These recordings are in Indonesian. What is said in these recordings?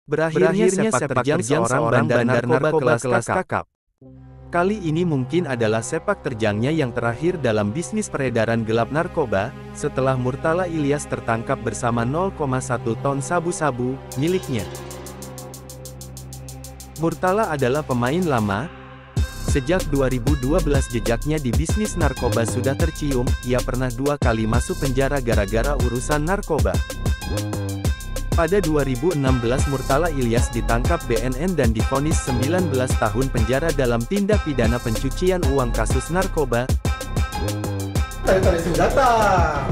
Berakhirnya sepak terjang seorang bandar narkoba kelas kakap. Kali ini mungkin adalah sepak terjangnya yang terakhir dalam bisnis peredaran gelap narkoba, setelah Murtala Ilyas tertangkap bersama 0,1 ton sabu-sabu miliknya. Murtala adalah pemain lama. Sejak 2012 jejaknya di bisnis narkoba sudah tercium, ia pernah 2 kali masuk penjara gara-gara urusan narkoba. Pada 2016 Murtala Ilyas ditangkap BNN dan divonis 19 tahun penjara dalam tindak pidana pencucian uang kasus narkoba. Tarik senjata.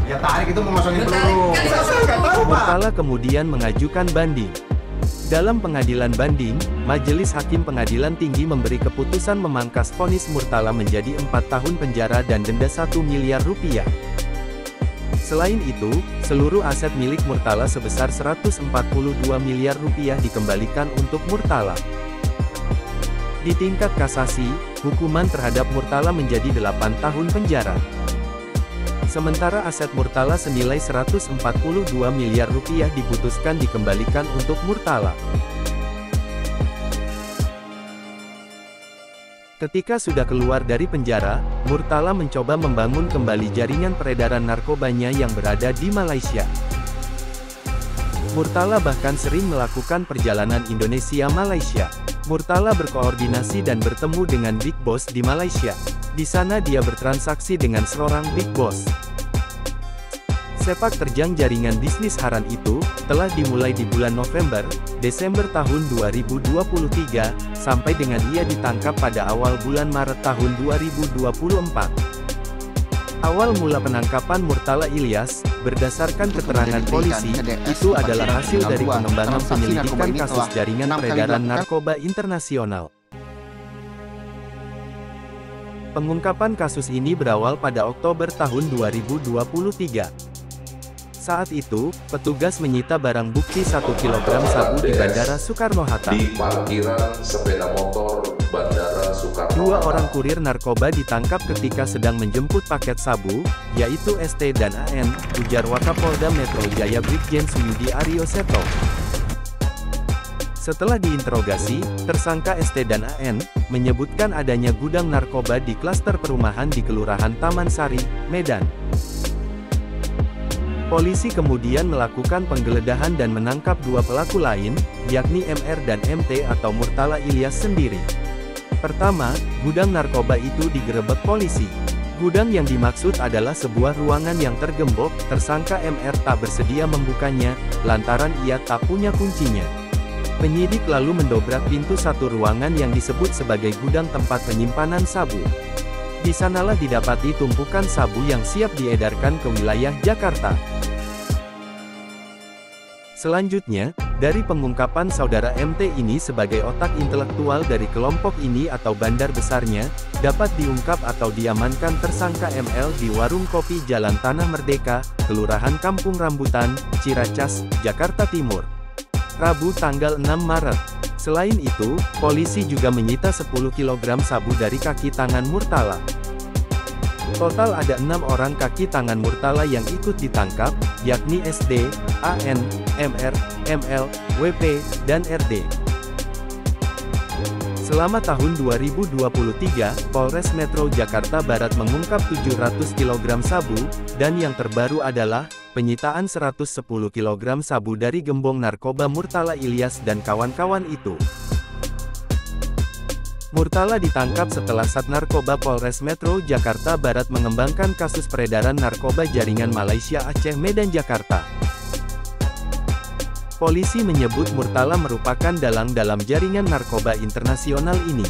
Ya tarik itu mau masukin peluru. Murtala kemudian mengajukan banding. Dalam pengadilan banding, Majelis Hakim Pengadilan Tinggi memberi keputusan memangkas vonis Murtala menjadi 4 tahun penjara dan denda 1 miliar rupiah. Selain itu, seluruh aset milik Murtala sebesar 142 miliar rupiah dikembalikan untuk Murtala. Di tingkat kasasi, hukuman terhadap Murtala menjadi 8 tahun penjara. Sementara aset Murtala senilai 142 miliar rupiah diputuskan dikembalikan untuk Murtala. Ketika sudah keluar dari penjara, Murtala mencoba membangun kembali jaringan peredaran narkobanya yang berada di Malaysia. Murtala bahkan sering melakukan perjalanan Indonesia-Malaysia. Murtala berkoordinasi dan bertemu dengan Big Boss di Malaysia. Di sana dia bertransaksi dengan seorang Big Boss. Sepak terjang jaringan bisnis haram itu telah dimulai di bulan November, Desember tahun 2023, sampai dengan ia ditangkap pada awal bulan Maret tahun 2024. Awal mula penangkapan Murtala Ilyas, berdasarkan keterangan polisi, itu adalah hasil dari pengembangan penyelidikan kasus jaringan peredaran narkoba internasional. Pengungkapan kasus ini berawal pada Oktober tahun 2023. Saat itu, petugas menyita barang bukti 1 kg sabu di Bandara Soekarno-Hatta. Di parkiran sepeda motor Bandara Soekarno-Hatta. 2 orang kurir narkoba ditangkap ketika sedang menjemput paket sabu, yaitu ST dan AN, ujar Wakapolda Metro Jaya Brigjen Suyudi Aryo Seto. Setelah diinterogasi, tersangka ST dan AN menyebutkan adanya gudang narkoba di klaster perumahan di Kelurahan Taman Sari, Medan. Polisi kemudian melakukan penggeledahan dan menangkap 2 pelaku lain, yakni MR dan MT atau Murtala Ilyas sendiri. Pertama, gudang narkoba itu digerebek polisi. Gudang yang dimaksud adalah sebuah ruangan yang tergembok. Tersangka MR tak bersedia membukanya, lantaran ia tak punya kuncinya. Penyidik lalu mendobrak pintu satu ruangan yang disebut sebagai gudang tempat penyimpanan sabu. Di sanalah didapati tumpukan sabu yang siap diedarkan ke wilayah Jakarta. Selanjutnya, dari pengungkapan saudara MT ini sebagai otak intelektual dari kelompok ini atau bandar besarnya, dapat diungkap atau diamankan tersangka ML di warung kopi Jalan Tanah Merdeka, Kelurahan Kampung Rambutan, Ciracas, Jakarta Timur, Rabu tanggal 6 Maret. Selain itu, polisi juga menyita 10 kg sabu dari kaki tangan Murtala. Total ada 6 orang kaki tangan Murtala yang ikut ditangkap, yakni SD, AN, MR, ML, WP, dan RD. Selama tahun 2023, Polres Metro Jakarta Barat mengungkap 700 kg sabu, dan yang terbaru adalah penyitaan 110 kg sabu dari gembong narkoba Murtala Ilyas dan kawan-kawan itu. Murtala ditangkap setelah Sat Narkoba Polres Metro Jakarta Barat mengembangkan kasus peredaran narkoba jaringan Malaysia Aceh Medan Jakarta. Polisi menyebut Murtala merupakan dalang dalam jaringan narkoba internasional ini.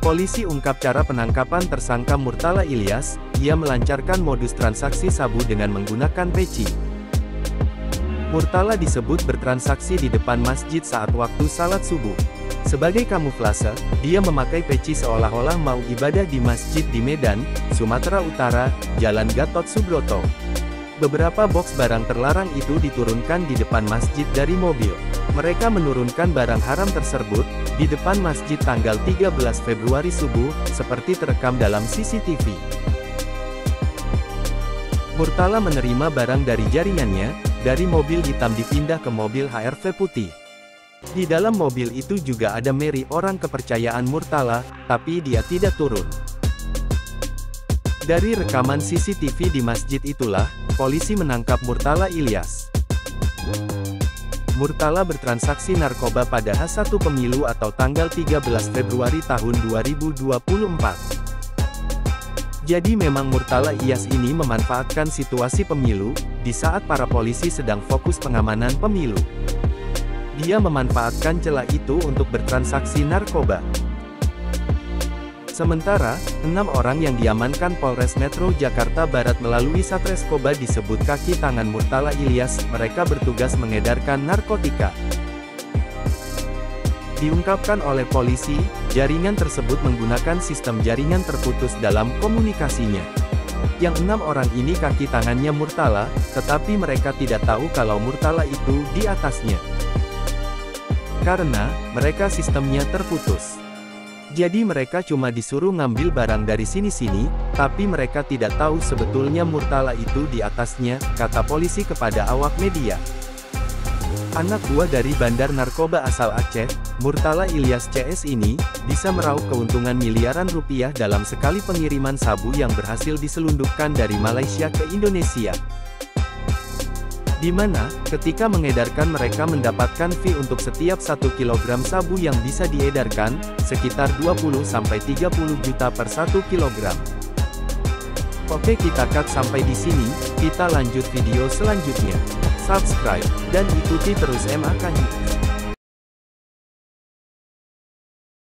Polisi ungkap cara penangkapan tersangka Murtala Ilyas, ia melancarkan modus transaksi sabu dengan menggunakan peci. Murtala disebut bertransaksi di depan masjid saat waktu salat subuh. Sebagai kamuflase, dia memakai peci seolah-olah mau ibadah di masjid di Medan, Sumatera Utara, Jalan Gatot Subroto. Beberapa boks barang terlarang itu diturunkan di depan masjid dari mobil. Mereka menurunkan barang haram tersebut di depan masjid tanggal 13 Februari subuh, seperti terekam dalam CCTV. Murtala menerima barang dari jaringannya, dari mobil hitam dipindah ke mobil HRV putih. Di dalam mobil itu juga ada Mary, orang kepercayaan Murtala, tapi dia tidak turun. Dari rekaman CCTV di masjid itulah, polisi menangkap Murtala Ilyas. Murtala bertransaksi narkoba pada H1 pemilu atau tanggal 13 Februari tahun 2024. Jadi memang Murtala Ilyas ini memanfaatkan situasi pemilu, di saat para polisi sedang fokus pengamanan pemilu. Dia memanfaatkan celah itu untuk bertransaksi narkoba. Sementara, 6 orang yang diamankan Polres Metro Jakarta Barat melalui Satreskoba disebut kaki tangan Murtala Ilyas, mereka bertugas mengedarkan narkotika. Diungkapkan oleh polisi, jaringan tersebut menggunakan sistem jaringan terputus dalam komunikasinya. Yang 6 orang ini kaki tangannya Murtala, tetapi mereka tidak tahu kalau Murtala itu di atasnya. Karena, mereka sistemnya terputus. Jadi mereka cuma disuruh ngambil barang dari sini-sini, tapi mereka tidak tahu sebetulnya Murtala itu di atasnya, kata polisi kepada awak media. Anak buah dari bandar narkoba asal Aceh, Murtala Ilyas CS ini, bisa meraup keuntungan miliaran rupiah dalam sekali pengiriman sabu yang berhasil diselundupkan dari Malaysia ke Indonesia. Di mana, ketika mengedarkan mereka mendapatkan fee untuk setiap 1 kg sabu yang bisa diedarkan, sekitar 20-30 juta per 1 kg. Oke, kita cut sampai di sini, kita lanjut video selanjutnya. Subscribe, dan ikuti terus MA Kanji.